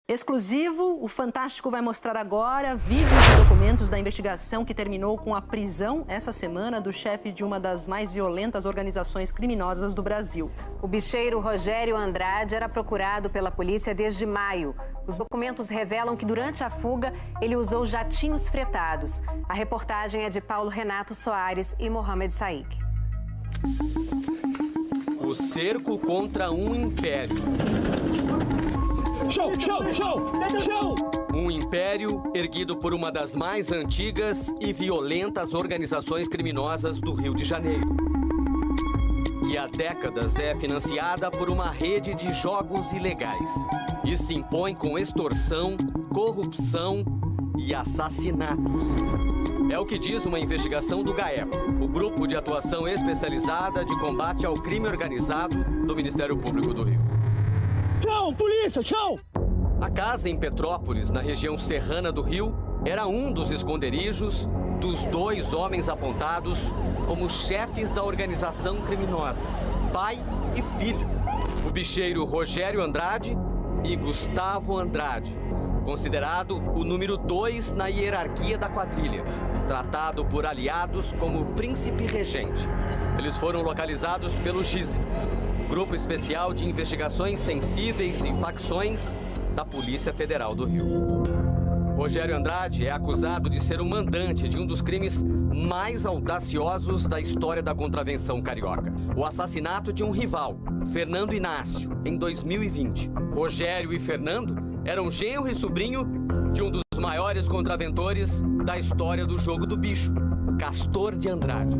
Exclusivo, o Fantástico vai mostrar agora vídeos e documentos da investigação que terminou com a prisão essa semana do chefe de uma das mais violentas organizações criminosas do Brasil. O bicheiro Rogério Andrade era procurado pela polícia desde maio. Os documentos revelam que durante a fuga ele usou jatinhos fretados. A reportagem é de Paulo Renato Soares e Mohamed Saik. O cerco contra um império. Show! Um império erguido por uma das mais antigas e violentas organizações criminosas do Rio de Janeiro, que há décadas é financiada por uma rede de jogos ilegais e se impõe com extorsão, corrupção e assassinatos. É o que diz uma investigação do GAECO, o Grupo de Atuação Especializada de Combate ao Crime Organizado do Ministério Público do Rio. Tchau, polícia, tchau! A casa em Petrópolis, na região serrana do Rio, era um dos esconderijos dos dois homens apontados como chefes da organização criminosa, pai e filho. O bicheiro Rogério Andrade e Gustavo Andrade, considerado o número 2 na hierarquia da quadrilha, tratado por aliados como príncipe regente. Eles foram localizados pelo GISE, Grupo Especial de Investigações Sensíveis e Facções da Polícia Federal do Rio. Rogério Andrade é acusado de ser o mandante de um dos crimes mais audaciosos da história da contravenção carioca. O assassinato de um rival, Fernando Inácio, em 2020. Rogério e Fernando eram genro e sobrinho de um dos maiores contraventores da história do jogo do bicho, Castor de Andrade.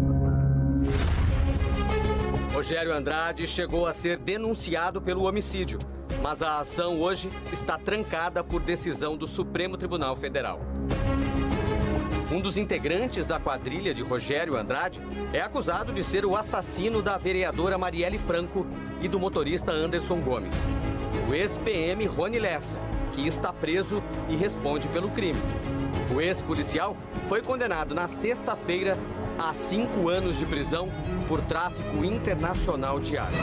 Rogério Andrade chegou a ser denunciado pelo homicídio, mas a ação hoje está trancada por decisão do Supremo Tribunal Federal. Um dos integrantes da quadrilha de Rogério Andrade é acusado de ser o assassino da vereadora Marielle Franco e do motorista Anderson Gomes, o ex-PM Rony Lessa, que está preso e responde pelo crime. O ex-policial foi condenado na sexta-feira a 5 anos de prisão por tráfico internacional de armas.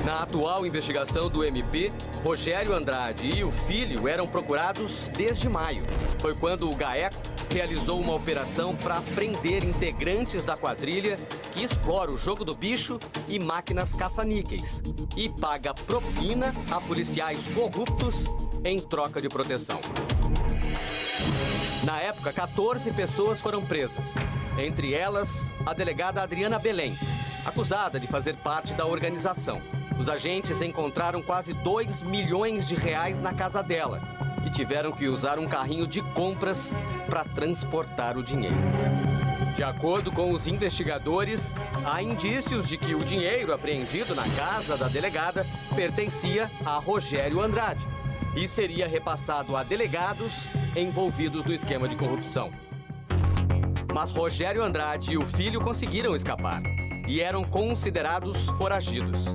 Na atual investigação do MP, Rogério Andrade e o filho eram procurados desde maio. Foi quando o GAECO realizou uma operação para prender integrantes da quadrilha que explora o jogo do bicho e máquinas caça-níqueis e paga propina a policiais corruptos em troca de proteção. Na época, 14 pessoas foram presas. Entre elas, a delegada Adriana Belém, acusada de fazer parte da organização. Os agentes encontraram quase 2 milhões de reais na casa dela e tiveram que usar um carrinho de compras para transportar o dinheiro. De acordo com os investigadores, há indícios de que o dinheiro apreendido na casa da delegada pertencia a Rogério Andrade e seria repassado a delegados envolvidos no esquema de corrupção. Mas Rogério Andrade e o filho conseguiram escapar e eram considerados foragidos.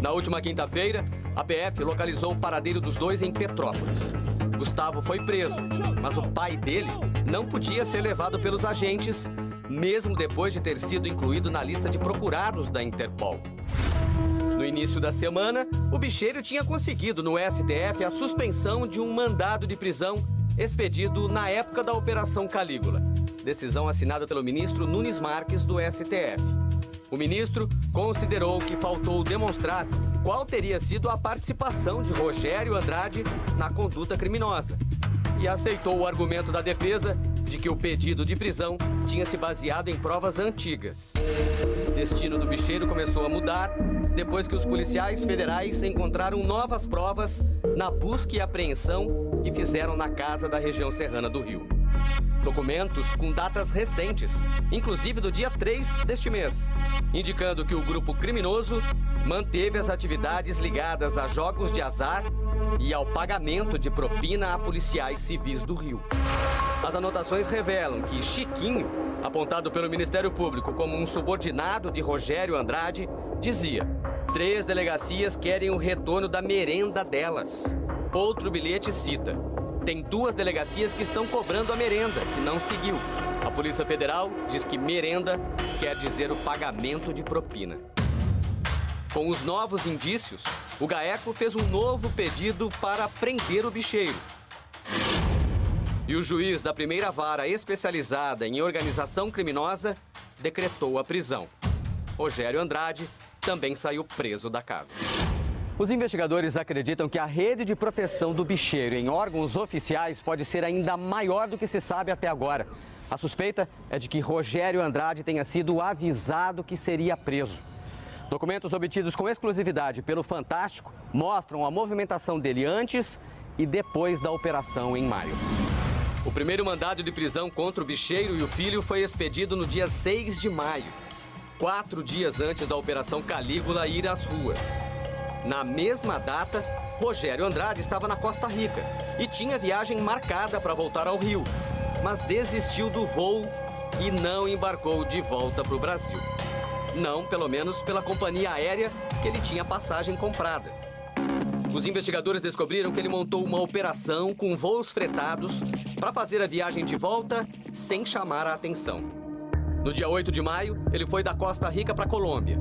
Na última quinta-feira, a PF localizou o paradeiro dos dois em Petrópolis. Gustavo foi preso, mas o pai dele não podia ser levado pelos agentes, mesmo depois de ter sido incluído na lista de procurados da Interpol. No início da semana, o bicheiro tinha conseguido no STF a suspensão de um mandado de prisão expedido na época da Operação Calígula, decisão assinada pelo ministro Nunes Marques do STF. O ministro considerou que faltou demonstrar qual teria sido a participação de Rogério Andrade na conduta criminosa e aceitou o argumento da defesa de que o pedido de prisão tinha se baseado em provas antigas. O destino do bicheiro começou a mudar depois que os policiais federais encontraram novas provas na busca e apreensão que fizeram na casa da região serrana do Rio. Documentos com datas recentes, inclusive do dia 3 deste mês, indicando que o grupo criminoso manteve as atividades ligadas a jogos de azar e ao pagamento de propina a policiais civis do Rio. As anotações revelam que Chiquinho, apontado pelo Ministério Público como um subordinado de Rogério Andrade, dizia: 3 delegacias querem o retorno da merenda delas. Outro bilhete cita: tem 2 delegacias que estão cobrando a merenda, que não seguiu. A Polícia Federal diz que merenda quer dizer o pagamento de propina. Com os novos indícios, o GAECO fez um novo pedido para prender o bicheiro. E o juiz da primeira vara especializada em organização criminosa decretou a prisão. Rogério Andrade também saiu preso da casa. Os investigadores acreditam que a rede de proteção do bicheiro em órgãos oficiais pode ser ainda maior do que se sabe até agora. A suspeita é de que Rogério Andrade tenha sido avisado que seria preso. Documentos obtidos com exclusividade pelo Fantástico mostram a movimentação dele antes e depois da operação em maio. O primeiro mandado de prisão contra o bicheiro e o filho foi expedido no dia 6 de maio, 4 dias antes da Operação Calígula ir às ruas. Na mesma data, Rogério Andrade estava na Costa Rica e tinha viagem marcada para voltar ao Rio, mas desistiu do voo e não embarcou de volta para o Brasil. Não, pelo menos, pela companhia aérea que ele tinha passagem comprada. Os investigadores descobriram que ele montou uma operação com voos fretados para fazer a viagem de volta sem chamar a atenção. No dia 8 de maio, ele foi da Costa Rica para a Colômbia.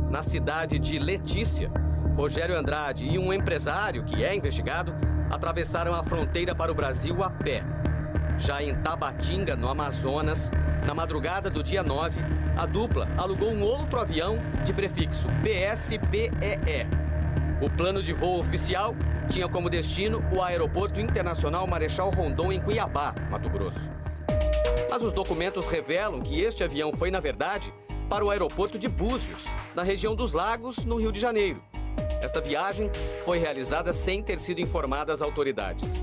Na cidade de Letícia, Rogério Andrade e um empresário, que é investigado, atravessaram a fronteira para o Brasil a pé. Já em Tabatinga, no Amazonas, na madrugada do dia 9, a dupla alugou um outro avião de prefixo PSPEE. O plano de voo oficial tinha como destino o Aeroporto Internacional Marechal Rondon, em Cuiabá, Mato Grosso. Mas os documentos revelam que este avião foi, na verdade, para o aeroporto de Búzios, na região dos Lagos, no Rio de Janeiro. Esta viagem foi realizada sem ter sido informada às autoridades.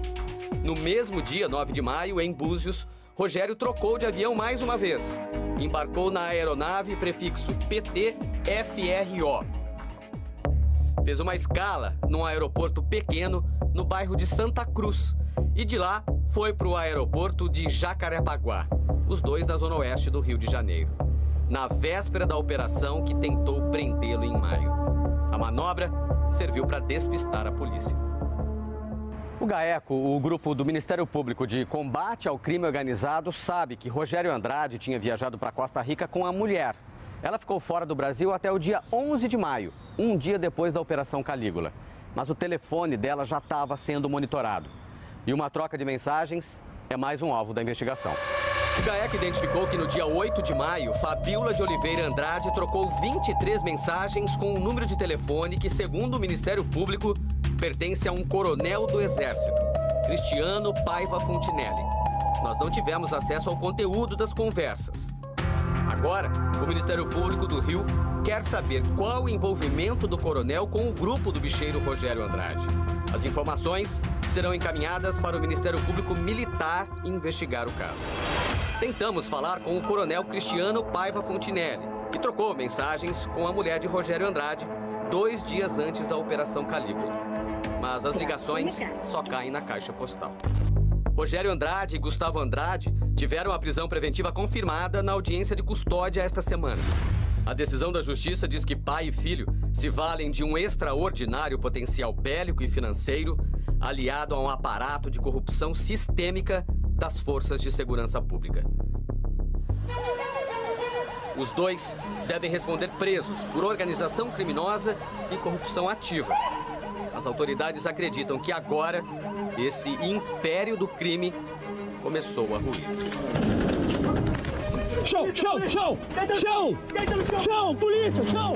No mesmo dia, 9 de maio, em Búzios, Rogério trocou de avião mais uma vez. Embarcou na aeronave prefixo PT-FRO. Fez uma escala num aeroporto pequeno no bairro de Santa Cruz. E de lá foi para o aeroporto de Jacarepaguá, os dois da zona oeste do Rio de Janeiro, na véspera da operação que tentou prendê-lo em maio. A manobra serviu para despistar a polícia. O GAECO, o grupo do Ministério Público de Combate ao Crime Organizado, sabe que Rogério Andrade tinha viajado para Costa Rica com a mulher. Ela ficou fora do Brasil até o dia 11 de maio, um dia depois da Operação Calígula. Mas o telefone dela já estava sendo monitorado. E uma troca de mensagens é mais um alvo da investigação. O GAECO identificou que no dia 8 de maio, Fabíola de Oliveira Andrade trocou 23 mensagens com um número de telefone que, segundo o Ministério Público, pertence a um coronel do Exército, Cristiano Paiva Fontinelli. Nós não tivemos acesso ao conteúdo das conversas. Agora, o Ministério Público do Rio quer saber qual o envolvimento do coronel com o grupo do bicheiro Rogério Andrade. As informações serão encaminhadas para o Ministério Público Militar investigar o caso. Tentamos falar com o coronel Cristiano Paiva Fontinelli, que trocou mensagens com a mulher de Rogério Andrade 2 dias antes da Operação Calígula. Mas as ligações só caem na caixa postal. Rogério Andrade e Gustavo Andrade tiveram a prisão preventiva confirmada na audiência de custódia esta semana. A decisão da Justiça diz que pai e filho se valem de um extraordinário potencial bélico e financeiro aliado a um aparato de corrupção sistêmica das forças de segurança pública. Os dois devem responder presos por organização criminosa e corrupção ativa. As autoridades acreditam que agora esse império do crime começou a ruir. Chão! Chão! Chão! Chão! Chão! Polícia! Chão!